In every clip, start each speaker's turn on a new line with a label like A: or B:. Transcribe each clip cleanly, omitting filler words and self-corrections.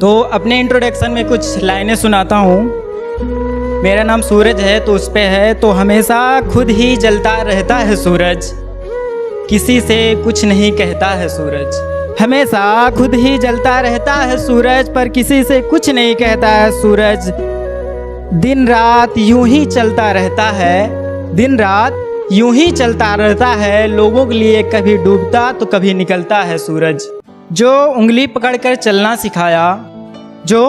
A: तो अपने इंट्रोडक्शन में कुछ लाइनें सुनाता हूँ। मेरा नाम सूरज है तो उस पे है, तो हमेशा खुद ही जलता रहता है सूरज, किसी से कुछ नहीं कहता है सूरज। हमेशा खुद ही जलता रहता है सूरज, पर किसी से कुछ नहीं कहता है सूरज। दिन रात यूं ही चलता रहता है, दिन रात यूं ही चलता रहता है, लोगों के लिए कभी डूबता तो कभी निकलता है सूरज। जो उंगली पकड़कर चलना सिखाया, जो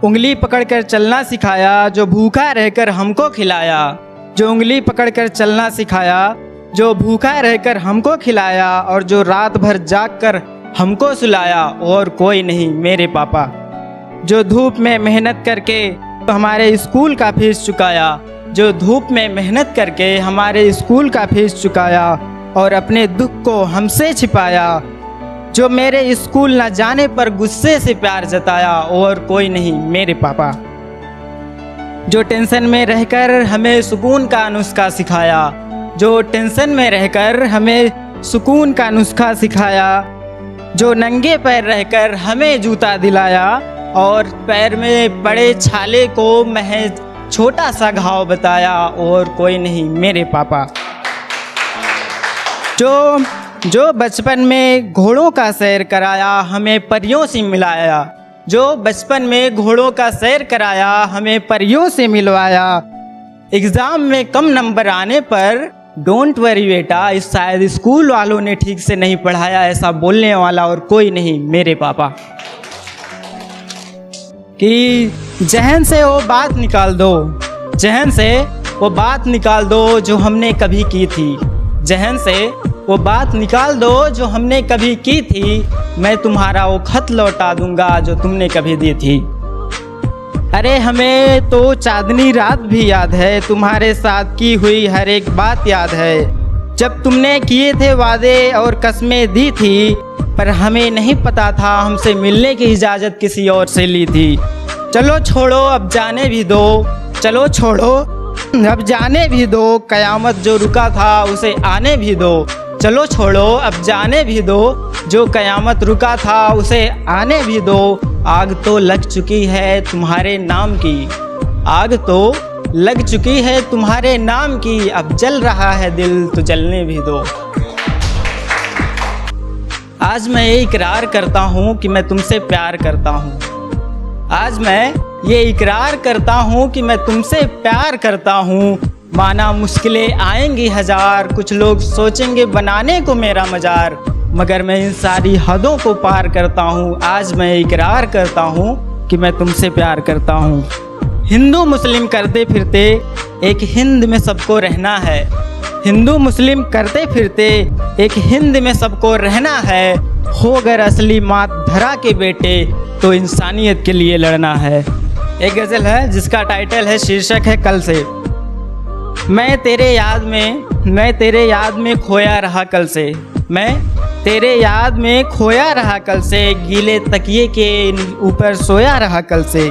A: उंगली पकड़कर चलना सिखाया, जो भूखा रहकर हमको खिलाया, जो उंगली पकड़कर चलना सिखाया, जो भूखा रहकर हमको खिलाया, और जो रात भर जाग कर हमको सुलाया, और कोई नहीं मेरे पापा। जो धूप में मेहनत करके हमारे स्कूल का फीस चुकाया, जो धूप में मेहनत करके हमारे स्कूल का फीस चुकाया, और अपने दुख को हमसे छिपाया, जो मेरे स्कूल न जाने पर गुस्से से प्यार जताया, और कोई नहीं मेरे पापा। जो टेंशन में रहकर हमें सुकून का नुस्खा सिखाया, जो टेंशन में रहकर हमें सुकून का नुस्खा सिखाया, जो नंगे पैर रहकर हमें जूता दिलाया, और पैर में पड़े छाले को महज छोटा सा घाव बताया, और कोई नहीं मेरे पापा। जो बचपन में घोड़ों का सैर कराया, हमें परियों से मिलाया, जो बचपन में घोड़ों का सैर कराया, हमें परियों से मिलवाया। एग्ज़ाम में कम नंबर आने पर डोंट वरी बेटा, इस शायद स्कूल वालों ने ठीक से नहीं पढ़ाया, ऐसा बोलने वाला और कोई नहीं मेरे पापा। कि जहन से वो बात निकाल दो, जहन से वो बात निकाल दो जो हमने कभी की थी, जहन से वो बात निकाल दो जो हमने कभी की थी, मैं तुम्हारा वो खत लौटा दूंगा जो तुमने कभी दी थी। अरे हमें तो चांदनी रात भी याद है, तुम्हारे साथ की हुई हर एक बात याद है, जब तुमने किए थे वादे और कस्में दी थी, पर हमें नहीं पता था हमसे मिलने की इजाज़त किसी और से ली थी। चलो छोड़ो अब जाने भी दो, चलो छोड़ो अब जाने भी दो, कयामत जो रुका था उसे आने भी दो। चलो छोड़ो अब जाने भी दो, जो कयामत रुका था उसे आने भी दो। आग तो लग चुकी है तुम्हारे नाम की, आग तो लग चुकी है तुम्हारे नाम की, अब जल रहा है दिल तो जलने भी दो। आज मैं ये इकरार करता हूँ कि मैं तुमसे प्यार करता हूँ, आज मैं ये इकरार करता हूँ कि मैं तुमसे प्यार करता हूँ। माना मुश्किलें आएंगी हजार, कुछ लोग सोचेंगे बनाने को मेरा मजार, मगर मैं इन सारी हदों को पार करता हूँ। आज मैं इकरार करता हूँ कि मैं तुमसे प्यार करता हूँ। हिंदू मुस्लिम करते फिरते एक हिंद में सबको रहना है, हिंदू मुस्लिम करते फिरते एक हिंद में सबको रहना है। हो अगर असली मात धरा के बेटे तो इंसानियत के लिए लड़ना है। एक गज़ल है जिसका टाइटल है, शीर्षक है कल से। मैं तेरे याद में खोया रहा कल से, मैं तेरे याद में खोया रहा कल से, गीले तकिए के ऊपर सोया रहा कल से।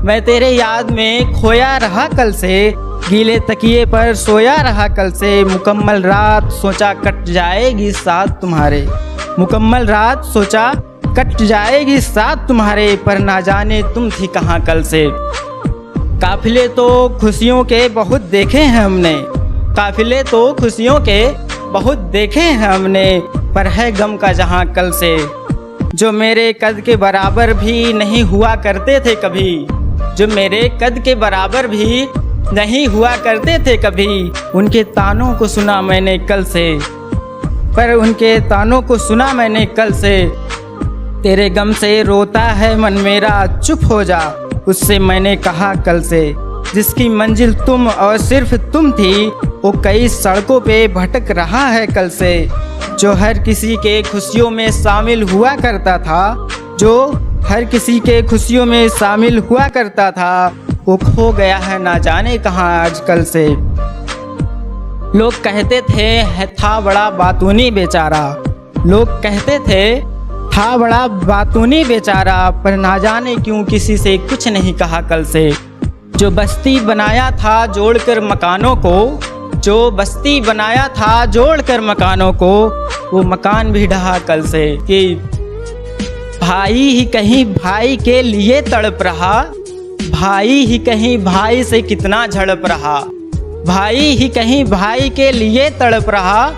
A: मैं तेरे याद में खोया रहा कल से, गीले तकिए पर सोया रहा कल से। मुकम्मल रात सोचा कट जाएगी साथ तुम्हारे, मुकम्मल रात सोचा कट जाएगी साथ तुम्हारे, पर ना जाने तुम थी कहाँ कल से। काफिले तो खुशियों के बहुत देखे हैं हमने, काफिले तो खुशियों के बहुत देखे हैं हमने, पर है गम का जहाँ कल से। जो मेरे कद के बराबर भी नहीं हुआ करते थे कभी, जो मेरे कद के बराबर भी नहीं हुआ करते थे कभी, उनके तानों को सुना मैंने कल से, पर उनके तानों को सुना मैंने कल से। तेरे गम से रोता है मन मेरा चुप हो जा, उससे मैंने कहा कल से। जिसकी मंजिल तुम और सिर्फ तुम थी, वो कई सड़कों पे भटक रहा है कल से। जो हर किसी के खुशियों में शामिल हुआ करता था, जो हर किसी के खुशियों में शामिल हुआ करता था, वो खो गया है ना जाने कहाँ आजकल से। लोग कहते थे था बड़ा बातूनी बेचारा, लोग कहते थे था बड़ा बातूनी बेचारा, पर ना जाने क्यों किसी से कुछ नहीं कहा कल से। जो बस्ती बनाया था जोड़कर मकानों को, जो बस्ती बनाया था जोड़कर मकानों को, वो मकान भी ढहा कल से। कि भाई ही कहीं भाई के लिए तड़प रहा, भाई ही कहीं भाई से कितना झड़प रहा, भाई ही कहीं भाई के लिए तड़प रहा,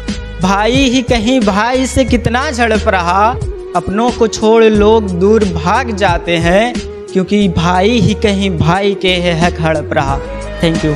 A: भाई ही कहीं भाई से कितना झड़प रहा। अपनों को छोड़ लोग दूर भाग जाते हैं, क्योंकि भाई ही कहीं भाई के हक हड़प रहा। Thank you.